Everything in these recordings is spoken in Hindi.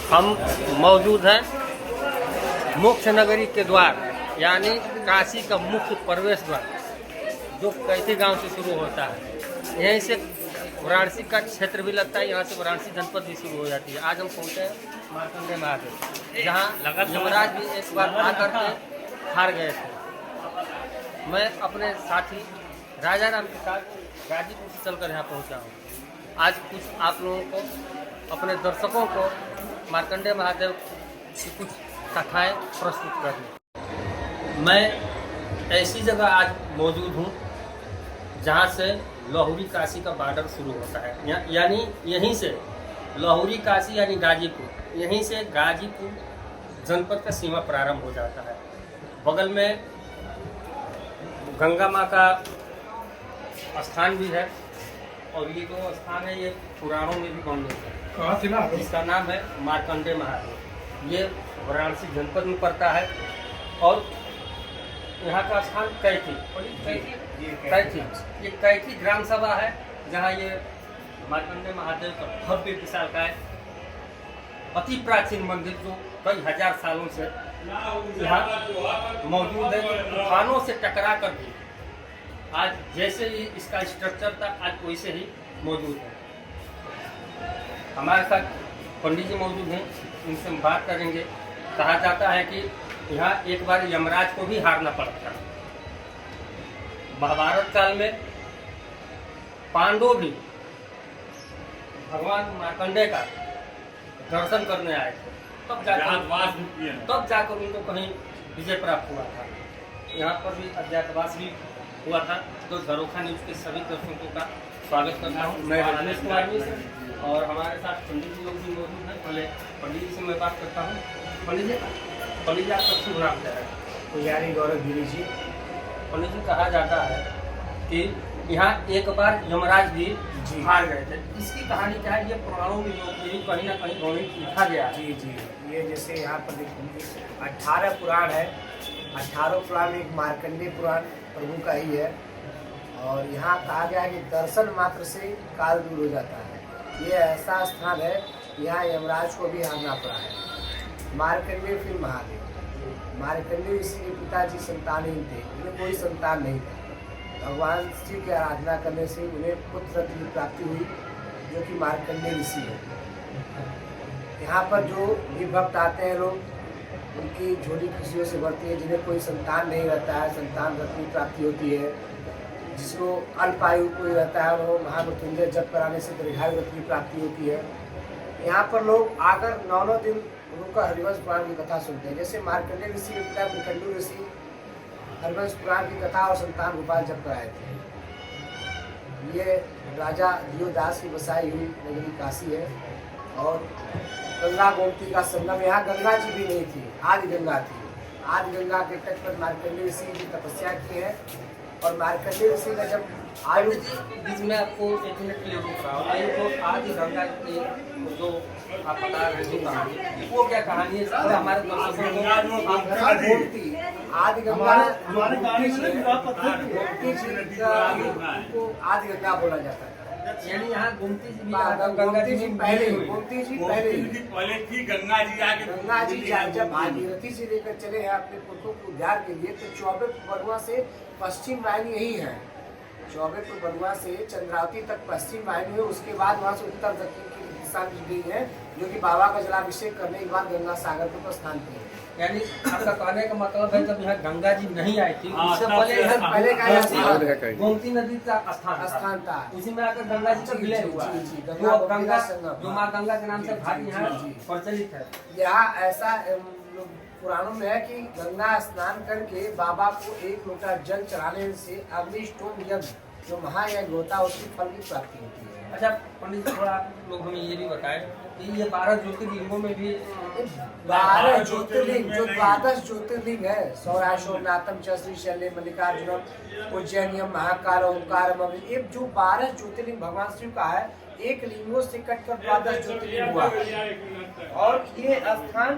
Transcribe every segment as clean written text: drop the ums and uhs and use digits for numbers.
हम मौजूद हैं मोक्ष नगरी के द्वार यानी काशी का मुख्य प्रवेश द्वार जो कैथी गांव से शुरू होता है। यहीं से वाराणसी का क्षेत्र भी लगता है, यहाँ से वाराणसी जनपद भी शुरू हो जाती है। आज हम पहुँचे हैं मार्कंडे महादेव, जहाँ यमराज भी एक बार आकर के हार गए थे। मैं अपने साथी राजा राम के साथ गाजीपुर से चलकर यहाँ पहुँचा हूँ। आज कुछ आप लोगों को, अपने दर्शकों को मार्कंडे महादेव की कुछ कथाएं प्रस्तुत करनी। मैं ऐसी जगह आज मौजूद हूँ जहाँ से लाहौरी काशी का बॉर्डर शुरू होता है, यानी यहीं से लाहौरी काशी यानी गाजीपुर, यहीं से गाजीपुर जनपद का सीमा प्रारंभ हो जाता है। बगल में गंगा माँ का स्थान भी है और ये जो स्थान है ये पुराणों में भी वर्णित है। इसका नाम है मार्कंडे महादेव। ये वाराणसी जनपद में पड़ता है और यहाँ का स्थान कैथी ये कैथी ग्राम सभा है, जहाँ ये मार्कंडे महादेव का भव्य विशालकाय अति प्राचीन मंदिर जो कई हजार सालों से यहाँ मौजूद है। तूफानों से टकरा कर भी आज जैसे ही इसका स्ट्रक्चर था आज वैसे ही मौजूद है। हमारे साथ पंडित जी मौजूद हैं, इनसे हम बात करेंगे। कहा जाता है कि यहाँ एक बार यमराज को भी हारना पड़ा था। महाभारत काल में पांडव भी भगवान मार्कंडे का दर्शन करने आए थे, तब जाकर उनको कहीं विजय प्राप्त हुआ था। यहाँ पर भी अज्ञातवास भी हुआ था। तो झरोखा न्यूज़ के सभी दर्शकों का स्वागत करता हूँ। मैं रजनीश कुमार मिश्र और हमारे साथ पंडित जी लोग भी मौजूद हैं। पहले पंडित जी से मैं बात करता हूँ। पंडित जी आपका शुभ नाम क्या है? पुजारी गौरव गिरी जी। पंडित जी, कहा जाता है कि यहाँ एक बार यमराज भी हार गए थे। इसकी कहानी क्या है? ये पुराणों में कहीं ना कहीं वर्णित लिखा गया है। जी, ये जैसे यहाँ पर देखिए 18 पुराण है। 18 पुराण में एक मार्कंडेय पुराण प्रभु का ही है और यहाँ कहा गया है कि दर्शन मात्र से काल दूर हो जाता है। ये ऐसा स्थान है, यहाँ यमराज को भी हारना पड़ा है। मार्कंडेय फिर महादेव। मार्कंडेय ऋषि के पिताजी संतानहीन थे, उन्हें कोई संतान नहीं था। भगवान शिव की आराधना करने से उन्हें पुत्र रत्न की प्राप्ति हुई, जो कि मार्कंडेय ऋषि है। यहाँ पर जो भी भक्त आते हैं लोग, उनकी झोली खुशियों से भरती है। जिन्हें कोई संतान नहीं रहता है, संतान रत्न की प्राप्ति होती है। जिसको अल्पायु कोई रहता है, वो महामृत्युंजय जप कराने से दीर्घायु रत्न की प्राप्ति होती है। यहाँ पर लोग आकर 9 दिन उनका हरिवंश पुराण की कथा सुनते हैं। जैसे मार्कंडेय ऋषि के पिता मृकंडू ऋषि हरिवंश पुराण की कथा और संतान गोपाल जप कराए थे। ये राजा दियोदास की बसाई हुई नगरी काशी है और गंगा गोमती का संगम। यहाँ गंगा जी भी नहीं थी, आदि गंगा थी। आदि गंगा के तट पर मार्कंडेय ऋषि की तपस्या की है और मार्कंडेय ऋषि का जब आयु बीच में आपको एक मिनट के लिए रुक रहा हूँ। तो आदि गंगा की जो आप बता रहे जो कहानी, वो क्या कहानी है? हमारे दर्शकों को आदि गंगा आदि गंगा बोला जाता है। यानी यहाँ गोमती जी गंगा जी पहले थी। गंगा जी जब भागीरथी से लेकर चले हैं अपने पुत्रों को उद्धार के लिए, तो 24 बरुआ से पश्चिम वाहिनी यही है। 24 बरुआ से चंद्रावती तक पश्चिम वाहिनी है। उसके बाद वहाँ से उत्तर दक्षिण की दिशा में गई है, जो कि बाबा का जलाभिषेक करने के बाद गंगा सागर को प्रस्थान किए। यानी आपका कहने का मतलब है जब यहाँ गंगा जी नहीं आई थी, उससे पहले का गोमती नदी का स्थान था। उसी में आकर गंगा जी का विलय हुआ। गंगा जो माँ गंगा के नाम से घाट यहाँ प्रचलित है। यहाँ ऐसा पुराणों में है कि गंगा स्नान करके बाबा को 1 लोटा जल चढ़ाने से अग्निष्टोम यज्ञ जो महायज्ञ होता है उसकी फल की प्राप्ति होती है। अच्छा पंडित जी, थोड़ा आप लोग हमें ये भी बताएं कि ये 12 ज्योतिर्लिंगों में भी 12 ज्योतिर्लिंग जो 12 ज्योतिर्लिंग है, सौराष्ट्रनाथम च श्री शैल्य मल्लिकार्जुनम उज्जैनियम महाकाल ओंकारम, ये जो 12 ज्योतिर्लिंग भगवान शिव का है, एक लिंगों से कटकर 12 ज्योतिर्लिंग हुआ। और ये स्थान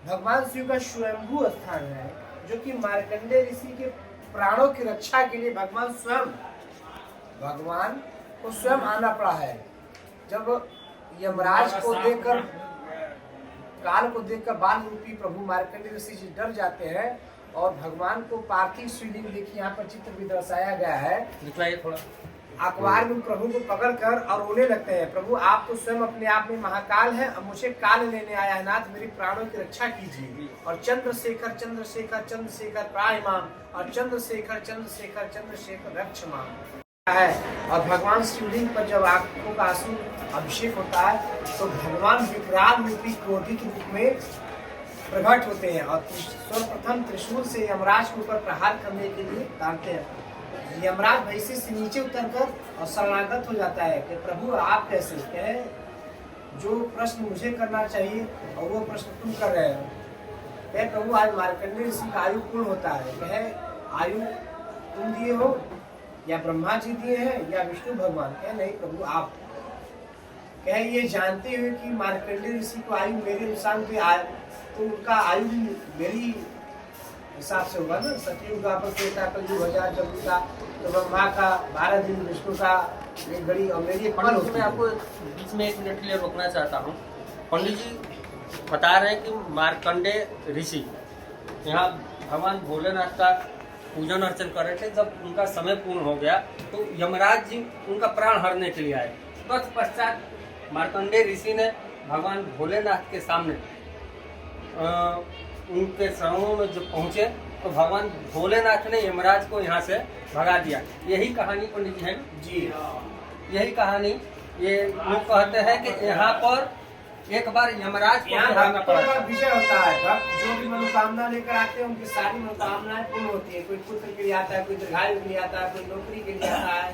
भगवान शिव का स्वयंभू स्थान है, जो कि मार्कंडेय ऋषि के प्राणों की रक्षा के लिए भगवान को स्वयं आना पड़ा है। जब यमराज को देखकर काल को देखकर बाल रूपी प्रभु मार्कंडेय ऋषि जी डर जाते हैं और भगवान को पार्थिव शिवलिंग देखिए यहाँ पर चित्र भी दर्शाया गया है। दिखलाइए थोड़ा। अखबार में प्रभु को पकड़कर और रोने लगते हैं, प्रभु आप तो स्वयं अपने आप में महाकाल हैं, अब मुझे काल लेने आया है, नाथ मेरी प्राणों की रक्षा कीजिए। और चंद्रशेखर चंद्रशेखर चंद्रशेखर प्रायमान और चंद्रशेखर चंद्रशेखर चंद्रशेखर रक्षमान है। और भगवान शिवलिंग पर जब आंखों का आंसू अभिषेक होता है तो भगवान विकराल रूपी क्रोधित रूप में प्रकट होते हैं और सर्वप्रथम त्रिशूल से यमराज के ऊपर प्रहार करने के लिए तानते हैं। यमराज भैंसे से नीचे उतरकर और शरणागत हो जाता है कि प्रभु आप कैसे कहे, जो प्रश्न मुझे करना चाहिए और वो प्रश्न तुम कर रहे हो। कहे प्रभु आज मार्कंडेय ऋषि का आयु पूर्ण होता है, कहे आयु तुम दिए हो या ब्रह्मा जी दिए हैं या विष्णु भगवान, कहे नहीं प्रभु आप। कहे ये जानते हुए कि मार्कंडेय ऋषि को आयु मेरे अनुसार भी आए तो उनका आयु भी मेरी हिसाब से होगा ना। सतयुग द्वापर त्रेता कलयुग 1000 जब का तो ब्रह्मा का 12 दिन, विष्णु का एक घड़ी और मेरी एक पल होती मैं है। आपको बीच में 1 मिनट के लिए रोकना चाहता हूँ। पंडित जी बता रहे हैं कि मार्कंडेय ऋषि यहाँ भगवान भोलेनाथ का पूजन अर्चन कर रहे थे। जब उनका समय पूर्ण हो गया तो यमराज जी उनका प्राण हरने के लिए आए। तत्पश्चात मार्कंडेय ऋषि ने भगवान भोलेनाथ के सामने उनके शरणों में जब पहुँचे तो भगवान भोलेनाथ ने यमराज को यहाँ से भगा दिया। यही कहानी पंडित जी है जी, यही कहानी। ये लोग कहते हैं कि यहाँ पर एक बार यमराज को यहाँ भगाना भक्तों पड़ा। का विजय होता है। भक्त जो भी मनोकामना लेकर आते हैं उनकी सारी मनोकामनाएं पूर्ण होती है। कोई पुत्र के लिए आता है, कोई दीर्घायु के लिए आता है, कोई नौकरी के लिए आता है,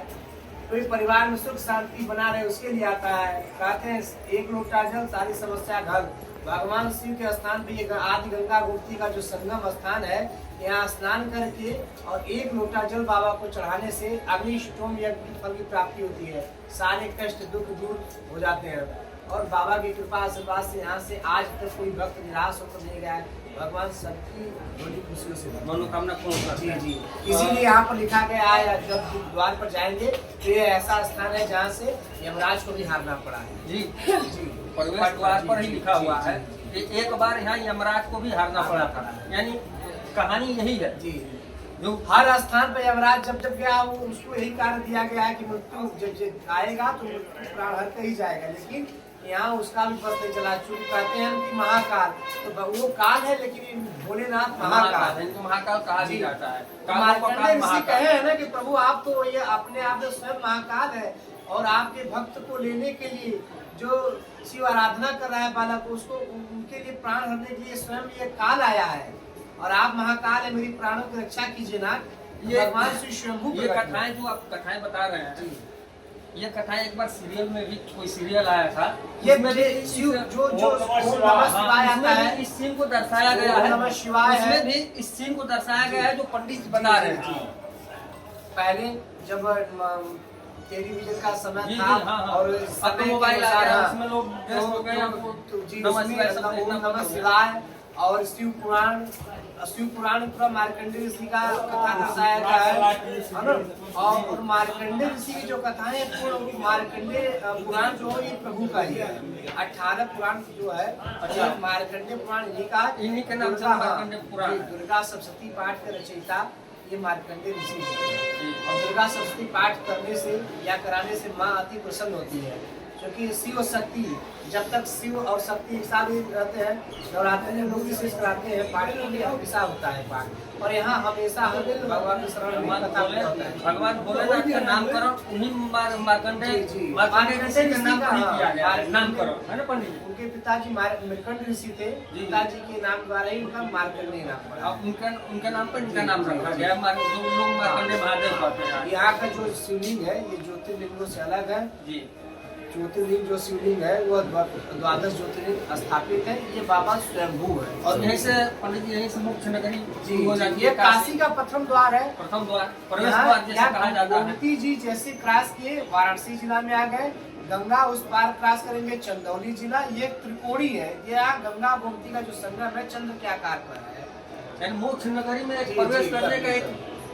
कोई परिवार में सुख शांति बना रहे उसके लिए आता है। कहते हैं एक लोटा जल सारी समस्या घल। भगवान शिव के स्थान पे ये आदि गंगा गोमती का जो संगम स्थान है, यहाँ स्नान करके और 1 लोटा जल बाबा को चढ़ाने से अग्निष्टोम यज्ञ की फल की प्राप्ति होती है। सारे कष्ट दुख दूर हो जाते हैं और बाबा की कृपा आशीर्वाद से यहाँ से आज तक कोई भक्त निराश होकर नहीं गया है। भगवान सबकी बड़ी खुशियों से मनोकामना पूर्ण करते जी हैं। जी, इसीलिए यहाँ पर लिखा गया है जब द्वार पर जाएंगे तो ये ऐसा स्थान है जहाँ से यमराज को भी हारना पड़ा है। जी जी, प्रवेश द्वार पर ही जी, लिखा जी, हुआ जी, है जी, कि एक बार यहाँ यमराज को भी हारना पड़ा था। यानी कहानी यही है। जी। जो हर स्थान पर यमराज जब जब गया वो उसको यही कारण दिया गया है कि मृत्यु जब आएगा तो मृत्यु प्राण हर कर ही जाएगा। लेकिन यहाँ उसका भी पता चला, चूंकि कहते हैं कि महाकाल तो वो काल है लेकिन भोलेनाथ महाकाल है। इनको महाकाल कहा भी जाता है। कालों का मार्कंडेय काल ऋषि महाकाल। कहे है ना कि प्रभु आप तो ये अपने आप में स्वयं महाकाल है और आपके भक्त को लेने के लिए जो शिव आराधना कर रहा है बालक को, उसको उनके लिए प्राण हरने के लिए स्वयं ये काल आया है और आप महाकाल है, मेरी प्राणों की रक्षा कीजिए ना। ये भगवान श्री स्वयंभू ये कथाएं जो आप कथाएं बता रहे हैं, ये कथाएं एक बार सीरियल में भी कोई सीरियल आया था। ये इसमें भी जो जो जो ओम नमः ओम नमः शिवाय इसमें आता भी है, इस सीन को दर्शाया गया ओम है। नमः शिवाय है। इसमें भी इस सीन को दर्शाया गया है जो पंडित जी बता रहे हैं। पहले जब टेलीविजन का समय जी, था जी, हाँ, हाँ। और अब तो मोबाइल आ गया, उसमें लोग व्यस्त हो गए, जी नमः उसमें शिवाय, सब ओम देखना नमः पड़ता है। शिवाय और शिव पुराण पूरा मार्कंडेय ऋषि का कथा दर्शाया गया है ना। और मार्कंडेय ऋषि की जो कथाएं हैं पूर्ण मार्कंडेय पुराण जो है ये प्रभु का ही है। 18 पुराण जो है ये मार्कंडेय पुराण इन्हीं का है। इन्हीं के नाम से दुर्गा, मार्कंडेय पुराण। जी, दुर्गा सप्तशती पाठ के रचयिता ये मार्कंडेय ऋषि है। और दुर्गा सप्तशती पाठ करने से या कराने से माँ अति प्रसन्न होती है, क्योंकि शिव और शक्ति जब तक शिव और शक्ति एक साथ ही रहते हैं, नवरात्रि में लोग विशेष कराते हैं पाठ के लिए हमेशा होता है पाठ। और यहाँ हमेशा हर दिन भगवान के शरण में कथा होता है। भगवान भोलेनाथ का नामकरण उन्हीं मार्कंडेय जी, जी। मार्कंडेय ऋषि के नाम पर ही हाँ, किया गया है। मार्कंडेय- नामकरण है ना पंडित जी? उनके पिताजी मृकंड ऋषि थे, पिताजी के नाम द्वारा ही उनका मार्कंडेय नाम पड़ा। अब उनके नाम पर इनका नाम रखा गया। जो लोग मार्कंडेय महादेव कहते हैं। यहाँ का जो शिवलिंग है ये ज्योतिर्लिंगों से अलग है। जी ज्योतिर्लिंग जो शिवलिंग है वो 12 ज्योतिर्लिंग स्थापित है। ये बाबा स्वयंभू है। और यहीं से पंडित जी यहीं से मोक्ष नगरी जी, हो जाती ये है। काशी का प्रथम द्वार है। प्रथम द्वार, प्रवेश द्वार जैसे कहा जाता है। गोमती जी जैसे क्रॉस किए वाराणसी जिला में आ गए, गंगा उस पार क्रॉस करेंगे चंदौली जिला। ये त्रिकोणी है, ये गंगा गोमती का जो संगम है चंद्र के आकार पर है। यानी मोक्ष नगरी में जी, प्रवेश जी, करने का जी, एक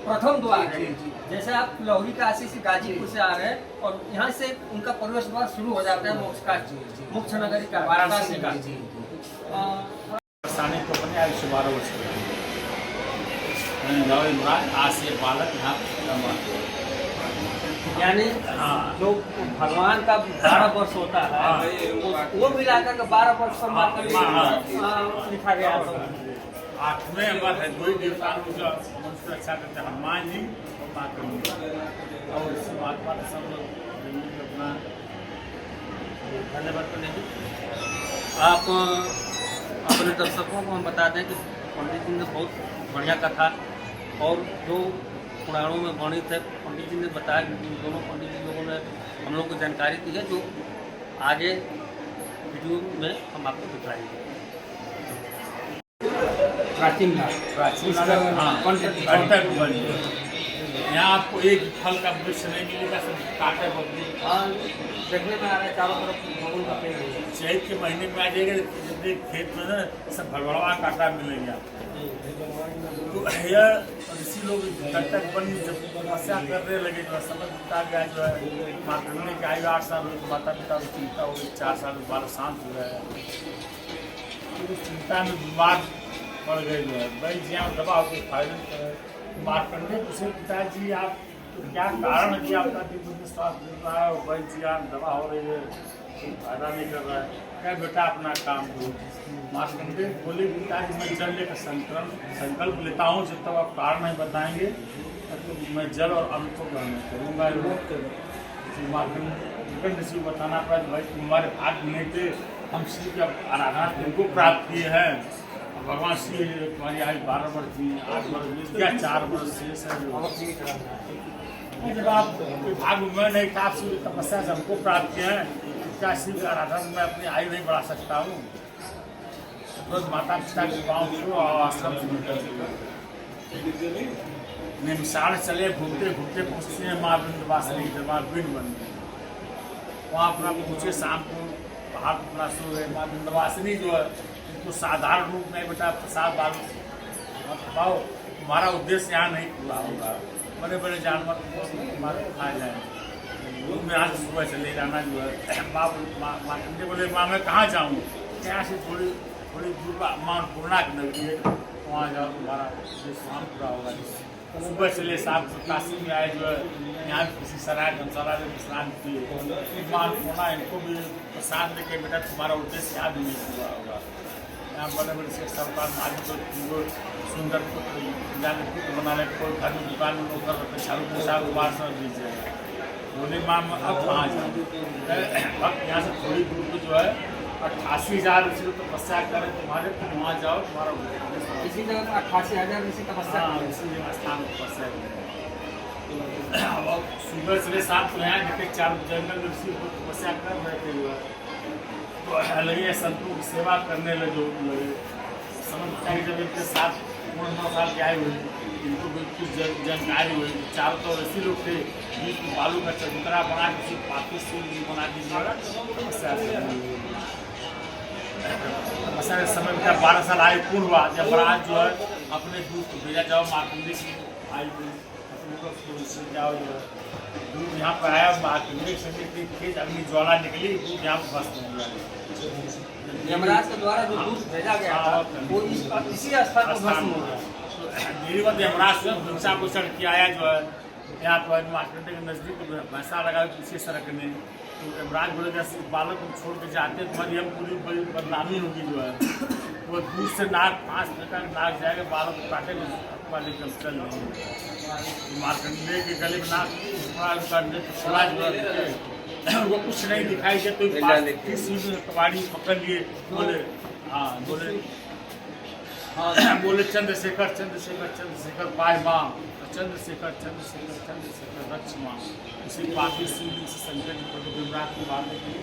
प्रथम द्वार है। जी, जी। जैसे आप लौरी काशी से गाजीपुर से आ रहे हैं और यहाँ से उनका प्रवेश द्वार शुरू हो जाता है मोक्ष का, मोक्ष नगरी का, वाराणसी काशी का। जी, जी। परेशानी को अपने आयु से 12 वर्ष इमरान आज से बालक यहाँ यानी जो भगवान का 12 वर्ष होता है वो मिलाकर के 12 वर्ष का मात्र लिखा गया है। 8वें अमर है, 2 देवता जो मनुष्य रक्षा करते हैं, हनुमान जी और माँ करुणा। और इसी महात्मा ने सब लोग अपना धन्यवाद पंडित जी। आप अपने दर्शकों को हम बता दें कि पंडित जी ने बहुत बढ़िया कथा और जो पुराणों में वर्णित है पंडित जी ने बताया कि दोनों पंडित जी लोगों ने हम लोग को जानकारी दी है जो आगे वीडियो में हम आपको दिखाएंगे। प्राचीन यहाँ आपको एक फल का वृक्ष नहीं मिलेगा, सब कांटे बदली। देखने में आ रहा है चारों तरफ बबूल का पेड़ है। चैत के महीने में आ जाएगा, जितने खेत में ना सब भड़बड़वा कांटा मिलेंगे आपको। तो यह ऋषि लोग तब तक बन जब तपस्या करने लगे, जो समय बीता गया, जो है माँ करने के आयु 8 साल हुई, माता पिता को चिंता हो गई, 4 साल में बालक शांत हो गया है। चिंता में बीमार पड़ गए, जो है भाई जी आप दवा होकर फायदा मारकंडे पूछे पिताजी आप क्या कारण है कि आपका दिन स्वास्थ्य मिल रहा है, भाई जी आप दवा हो रही है, फायदा नहीं कर रहा है, क्या बेटा अपना काम करो। मारकंडे बोले पिताजी मैं जल लेकर संकल्प लेता हूँ, जब तक आप कारण नहीं बताएंगे तो मैं जल और अन्न को ग्रहण करूँगा। मारकंडे ऋषि को बताना पड़ा भाई तुम्हारे भाग्य नहीं थे, हम श्री की आराधना तुमको प्राप्त किए हैं। भगवान श्री तुम्हारी आयु 12 वर्ष थी, 8 वर्ष क्या 4 वर्ष शेष है। जब आप भाग में नहीं था, आपसे तपस्या से हमको प्राप्त किए हैं, क्या श्री की आराधना में अपनी आयु नहीं बढ़ा सकता हूँ। रोज माता पिता के पाँव छो और आश्रम से निकल निमसार चले, घूमते घूमते पूछते हैं माँ विंध्यवासिनी माँ विंध्य बन गई। वहाँ अपना पूछे शाम को पहाड़ अपना सो गए। माँ विंध्यवासिनी जो है तो साधारण रूप में बेटा प्रसाद बालू मत पाओ, तुम्हारा उद्देश्य यहाँ नहीं पूरा होगा, बड़े बड़े जानवर तुम्हारे खाए जाएंगे। मैं आज सुबह चले जाना जो है। माँ बोले माँ मैं कहाँ जाऊँ, यहाँ से थोड़ी दूर माँ पूर्णा की नगरी है, वहाँ जाओ तुम्हारा उद्देश्य पूरा होगा। सुबह चले शाम को काशी में आए, जो है यहाँ किसी सराय धर्मशाला में विश्राम किए। माँ पूर्णा इनको भी प्रसाद देके बेटा तुम्हारा उद्देश्य यहाँ भी नहीं पूरा होगा। यहाँ बड़े बड़े से सरकार मालिक को सुंदर पुत्र बनाने कोई घर में दुकान में नौकर रखते झाड़ू पोछा उबार सब दीजिए। बोले माँ अब कहाँ जाओ, अब यहाँ से थोड़ी दूर पर जो है 88,000 ऋषि तपस्या करें तुम्हारे, तुम वहाँ जाओ तुम्हारा इसी जगह 88,000 ऋषि तपस्या इसी जगह स्थान तपस्या करें। सुबह से शाम तो यहाँ देखे 4 जंगल ऋषि तपस्या कर रहे थे, जो है लगे संतों की सेवा करने लगे। समझता है जब इनके साथ 9 साल के आए हुए, इनको कुछ जानकारी हुई। चारों तो ऐसे लोग थे, बीच में बालू का चबूतरा बना के पापी से बना दीजिएगा। तपस्या समय में 12 साल आयु पूर्ण हुआ, जब महाराज जो है अपने दूध को भेजा जाओ मार्कंडे की आयु अपने जाओ, जो है दूध यहाँ पर आया, मार्कंडे से खेत अग्नि ज्वाला निकली, दूध यहाँ पर भस्त हो गया। यमराज के द्वारा जो दूध भेजा गया था वो इसी स्थान पर भस्म हो गया। यमराज स्वयं हिंसा पोषण किया आया, जो है यहाँ पर मार्कंडे के नजदीक भैंसा लगा पीछे सड़क में। तो यमराज बोले जैसे बालक को छोड़ के जाते तुम्हारी हम पूरी बड़ी बदनामी होगी, जो है वो दूर से नाग 5 मीटर नाग जाएगा, बालक को काटे में लेकर चल रही। मार्कंडे के गले में नाग थोड़ा जो है वो कुछ नहीं दिखाई दे, तो कबाड़ी पकड़ लिए। बोले हाँ बोले चंद्रशेखर पाए माँ, चंद्रशेखर रक्ष माँ। उसी पापी शिवलिंग से शंकर जी को विमराज को मारने के लिए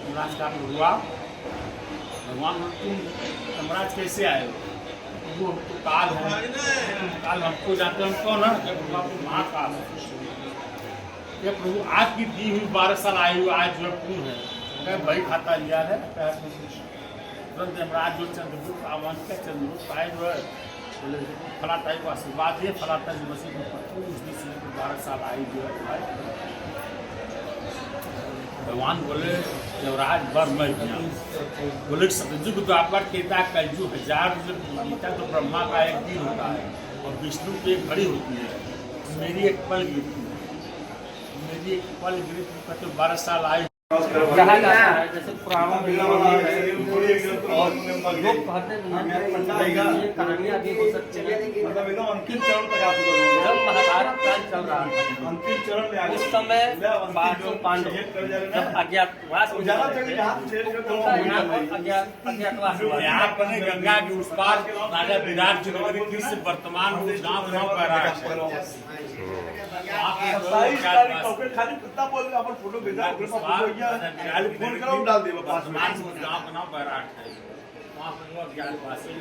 विमराज का हुआ। भगवान तुम यमराज कैसे आए, वो हमको काल है, काल हमको जानते हैं, हम कौन है, महाकाल है। प्रभु आपकी दी हुई 12 साल आयु आज जो पूर्ण है, वही खाता लिया है। तुरंत यमराज जो चंद्रगुप्त आवांश का चंद्रगुप्त आए, जो है बोले फलाताई को आशीर्वाद दिए। फलाताई जी मसीह को 12 साल आयु जो है भगवान बोले देवराज वर मैं किया, बोले सतयुग द्वापर त्रेता कलयुग 1000 युग बीता तो ब्रह्मा का एक दिन होता है और विष्णु की एक घड़ी होती है। मेरी एक पल गिरती है, मेरी एक पल गिरती तो 12 साल आयु कहा जाता है, जैसे पुराणों में और लोग कहते हैं ये कहानियाँ भी हो सकती हैं। जब महाभारत काल चल रहा था उस समय 500 पांडव जब अज्ञातवास में जा रहे थे, उनका यहाँ पर अज्ञातवास हुआ। यहाँ पर गंगा के उस पार राजा विराट जी नगरी से वर्तमान गाँव पर फोटो भेजा डाल देगा गाँव का नाम बैराट है। वहाँ पर लोग अज्ञातवासी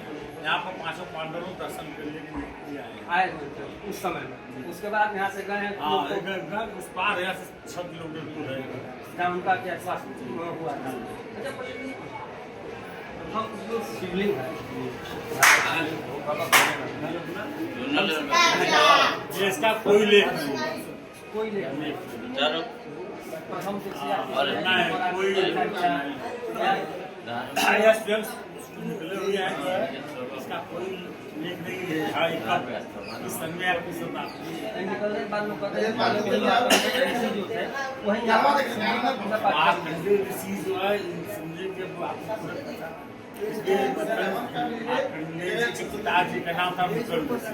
यहाँ पर 500 पांडवों दर्शन के लिए आए हुए थे उस समय में। उसके बाद यहाँ से गए हैं उस पार यहाँ से 6 किलोमीटर दूर है जहाँ उनका अज्ञातवास हुआ था। हम शिवलिंग है ये इसका कोई लेख नहीं, कोई नहीं प्रथम शिक्षा कोई निकले हुए हैं जो है इसका कोई लेख नहीं है। इस समय आपकी सुना निकलने के बाद लोग कहते हैं ऋषि जो थे वहीं यहाँ मार्कंडेय ऋषि जो है समझे कि पिताजी का नाम था मृकंड ऋषि।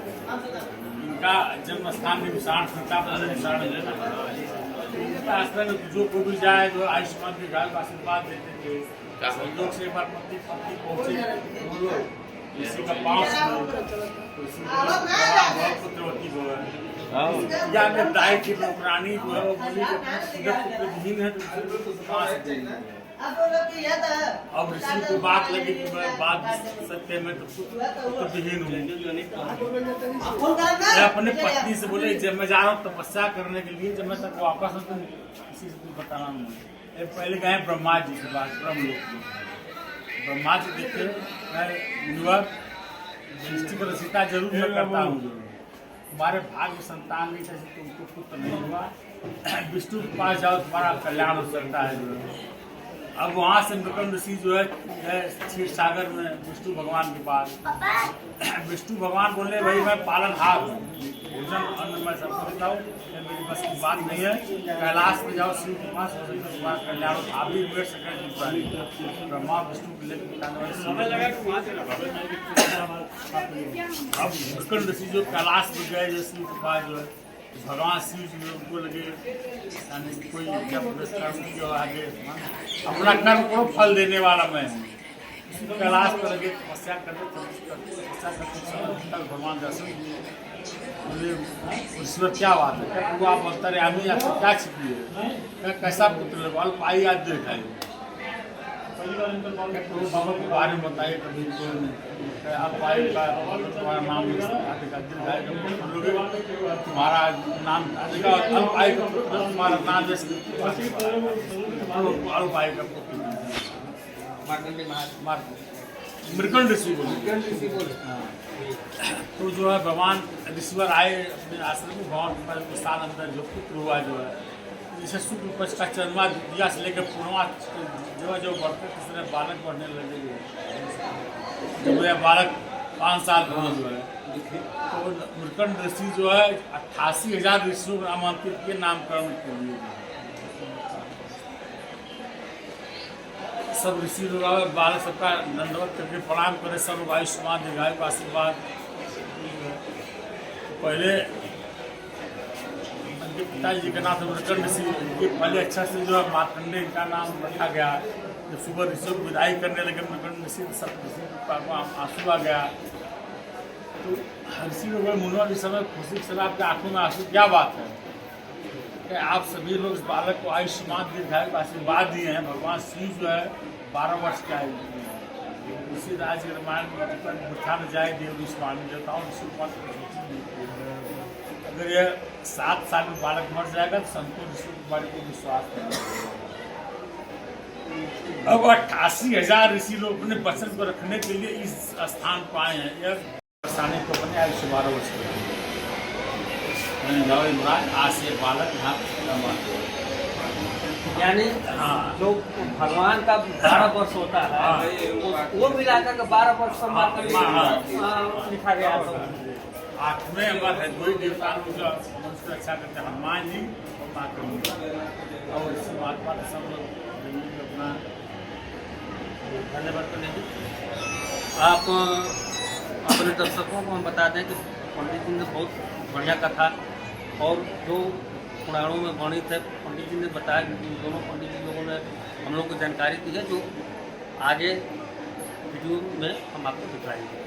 इनका जन्म स्थान निमिषारण सीता जो को भी जाए जो आयुष्मान के गाय का आशीर्वाद देते थे। संयोग से एक बार पति पहुंचे किसी का पांव पुत्रवती हो या दाई की नौकरानी जो है वो बोली पुत्रहीन है तो अब ऋषि को बात लगी कि मैं बात सत्य में तो पुत्रहीन हूँ। अपने पत्नी से बोले जब मैं जा रहा हूँ तपस्या करने के लिए, जब मैं तक वापस हूँ तो किसी से कुछ बताना नहीं। पहले गए ब्रह्मा जी से बात ब्रह्मलोक में। ब्रह्मा जी देखे मैं युवक सृष्टि को रचयिता जरूर मैं करता हूँ, तुम्हारे भाग्य संतान नहीं था, तुमको पुत्र नहीं हुआ, विष्णु के पास जाओ तुम्हारा कल्याण हो सकता है। अब वहाँ से मृकंड ऋषि जो है क्षीर सागर में विष्णु भगवान के पास। विष्णु भगवान बोले भाई मैं पालनहार हूँ, भोजन अन्न मैं सबको देता हूँ, मेरी बस की बात नहीं है। कैलाश में जाओ शिव के पास तुम्हारा कल्याण आप भी वेट सकें। ब्रह्मा विष्णु को लेकर अब मृकंड ऋषि जो कैलाश में गए जो शिव के पास जो है भगवान शिव जी उनको लगे यानी कोई जब कर्म किया आगे अपना कर्म को फल देने वाला मैं हूँ। कैलाश पर लगे तपस्या करते भगवान दर्शन बोले ईश्वर क्या बात है, क्या प्रभु आप अंतर्यामी आपको क्या छिपी है, क्या कैसा पुत्र अल्प आयु आज दिखाई प्रभु बाबा के बारे में बताइए कभी आप आयु का तुम्हारा नाम तुम्हारा नाम अल्प आयु का पुत्र तुम्हारा नाम जैसे अल्प आयु का पुत्र मृकंड ऋषि बोले। तो जो है भगवान ऋषिवर आए अपने आश्रम में, भगवान के साल अंदर जो पुत्र हुआ जो है जैसे शुक्ल पक्ष का चंद्रमा दिया से लेकर पूर्णिमा जो है जो बढ़ते तीसरे बालक बढ़ने लगे। जब यह बालक 5 साल का जो है तो मृकंड ऋषि जो है 88,000 ऋषियों को आमंत्रित किए नामकरण के लिए। सब ऋषि लोग आए, बालक सबका दंडवत करके प्रणाम करे, सब लोग आयुष्मान दीर्घायु का आशीर्वाद। पहले उनके पिताजी का नाम मृकंड ऋषि, पहले अच्छा से जो है मार्कंडेय इनका नाम रखा गया। जब सुबह ऋषियों को विदाई करने लगे मृकंड ऋषि सब ऋषि आंसू आ गया। तो ऋषि लोग मुनवा इस समय खुशी के समय आपके आंखों में आंसू क्या बात है कि आप सभी लोग इस बालक को आयुष्मान दीर्घायु का आशीर्वाद दिए हैं। भगवान शिव जो है 12 वर्ष का आयु इसी राज्य के रामायण में न जाए देव स्वामी देवताओं अगर यह 7 साल में बालक मर जाएगा तो संतों ऋषि कुमारी को विश्वास करेंगे। अब 88,000 ऋषि लोग अपने वचन को रखने के लिए इस स्थान पर आए हैं। यह परेशानी को अपने आयु से 12 वर्ष के मैंने जाओ इमरान आज से बालक यहाँ यानी हाँ जो भगवान का 12 वर्ष होता है हाँ। वो मिलाकर के 12 वर्ष सम्मान करके हाँ। लिखा गया था। 8वें अंबर है, दो ही देवता जो मनुष्य रक्षा करते हैं, हनुमान जी और माँ करुणा। और इस महात्मा का सब लोग मिलकर अपना धन्यवाद पंडित जी। आप अपने दर्शकों को हम बता दें कि पंडित जी ने बहुत बढ़िया कथा और जो पुराणों में वर्णित है पंडित जी ने बताया कि इन दोनों पंडित जी लोगों ने हम लोग को जानकारी दी है, जो आगे वीडियो में हम आपको दिखाएंगे।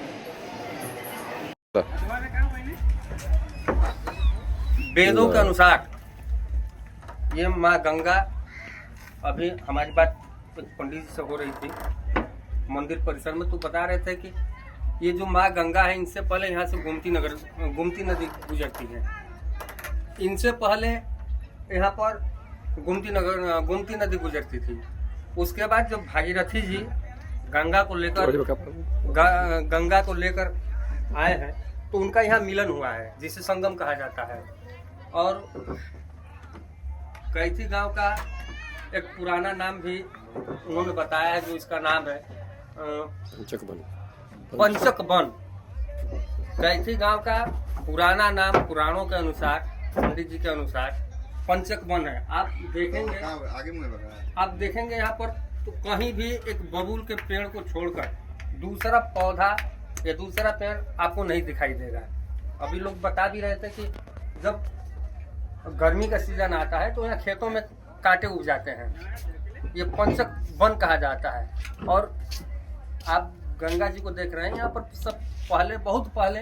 वेदों के अनुसार ये माँ गंगा, अभी हमारी बात पंडित जी से हो रही थी मंदिर परिसर में, तो बता रहे थे कि ये जो माँ गंगा है इनसे पहले यहाँ से गोमती नदी गुजरती है। इनसे पहले यहाँ पर गोमती नदी गुजरती थी। उसके बाद जब भागीरथी जी गंगा को लेकर आए हैं तो उनका यहाँ मिलन हुआ है, जिसे संगम कहा जाता है। और कैथी गांव का एक पुराना नाम भी उन्होंने बताया है, जो इसका नाम है पंचक वन। कैथी गांव का पुराना नाम पुराणों के अनुसार, पंडित जी के अनुसार पंचक वन है। आप देखेंगे यहाँ पर तो कहीं भी एक बबूल के पेड़ को छोड़कर दूसरा पौधा या दूसरा पेड़ आपको नहीं दिखाई देगा। अभी लोग बता भी रहे थे कि जब गर्मी का सीजन आता है तो यहाँ खेतों में कांटे उग जाते हैं, ये पंचक वन कहा जाता है। और आप गंगा जी को देख रहे हैं, यहाँ पर सब पहले, बहुत पहले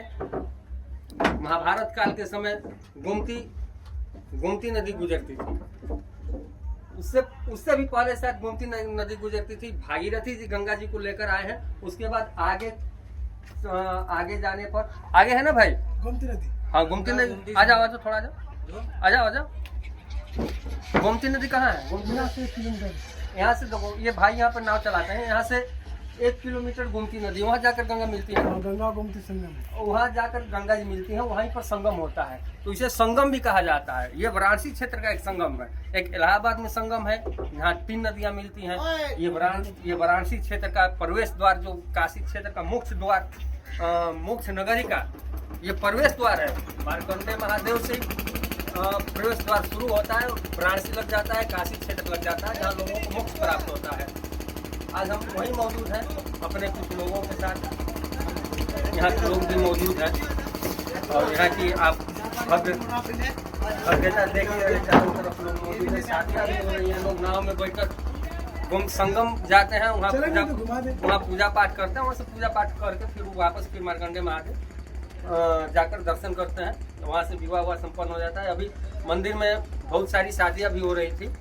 महाभारत काल के समय गोमती नदी गुजरती थी। उससे भी पहले शायद गोमती नदी गुजरती थी। भागीरथी जी गंगा जी को लेकर आए हैं। उसके बाद आगे जाने पर आगे है ना भाई गोमती नदी। हाँ गोमती नदी, आ जाओ थोड़ा आ जाओ। गोमती नदी कहाँ है? गोमती नदी यहाँ से देखो, ये भाई यहाँ पर नाव चलाते हैं, यहाँ से 1 किलोमीटर गोमती नदी, वहाँ जाकर गंगा मिलती है। गंगा गोमती संगम, वहाँ जाकर गंगा जी मिलती है, वहीं पर संगम होता है, तो इसे संगम भी कहा जाता है। ये वाराणसी क्षेत्र का एक संगम है। एक इलाहाबाद में संगम है, यहाँ 3 नदियाँ मिलती हैं। ये वाराणसी क्षेत्र का प्रवेश द्वार, जो काशी क्षेत्र का मुख्य द्वार, मुख्य नगरी का ये प्रवेश द्वार है। मार्कंडेय महादेव से प्रवेश द्वार शुरू होता है, वाराणसी लग जाता है, काशी क्षेत्र लग जाता है, जहाँ लोगों को मोक्ष प्राप्त होता है। आज हम वहीं मौजूद हैं अपने कुछ लोगों के साथ। यहाँ के लोग भी मौजूद हैं और यहाँ की आप भव्यता देख रहे हैं। चारों तरफ लोग मौजूद हैं, शादियाँ भी हो रही हैं। लोग नाव में बैठकर संगम जाते हैं, वहाँ पूजा पाठ करते हैं। वहाँ से पूजा पाठ करके फिर वापस फिर मार्कंडेय महादेव जाकर दर्शन करते हैं। वहाँ से विवाह संपन्न हो जाता है। अभी मंदिर में बहुत सारी शादियाँ भी हो रही थी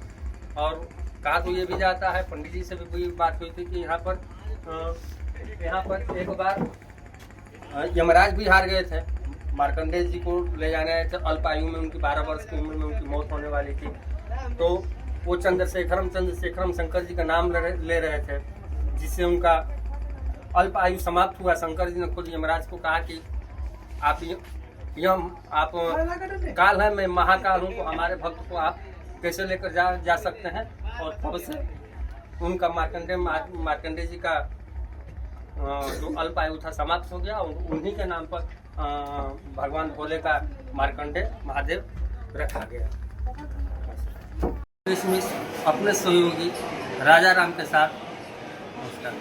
और कहा तो ये भी जाता है, पंडित जी से भी बात हुई थी कि यहाँ पर एक बार यमराज भी हार गए थे। मार्कंडेय जी को ले जाने आए थे, अल्प आयु में, उनकी 12 वर्ष की उम्र में उनकी मौत होने वाली थी। तो वो चंद्रशेखरम शंकर जी का नाम ले रहे थे, जिससे उनका अल्प आयु समाप्त हुआ। शंकर जी ने खुद यमराज को कहा कि आप काल है, मैं महाकाल हूँ, तो हमारे भक्त को आप कैसे लेकर जा सकते हैं। और तब से उनका मार्कंडेय जी का जो अल्प आयु था समाप्त हो गया और उन्हीं के नाम पर भगवान भोले का मार्कंडेय महादेव रखा गया। इसमें अपने सहयोगी राजा राम के साथ नमस्कार।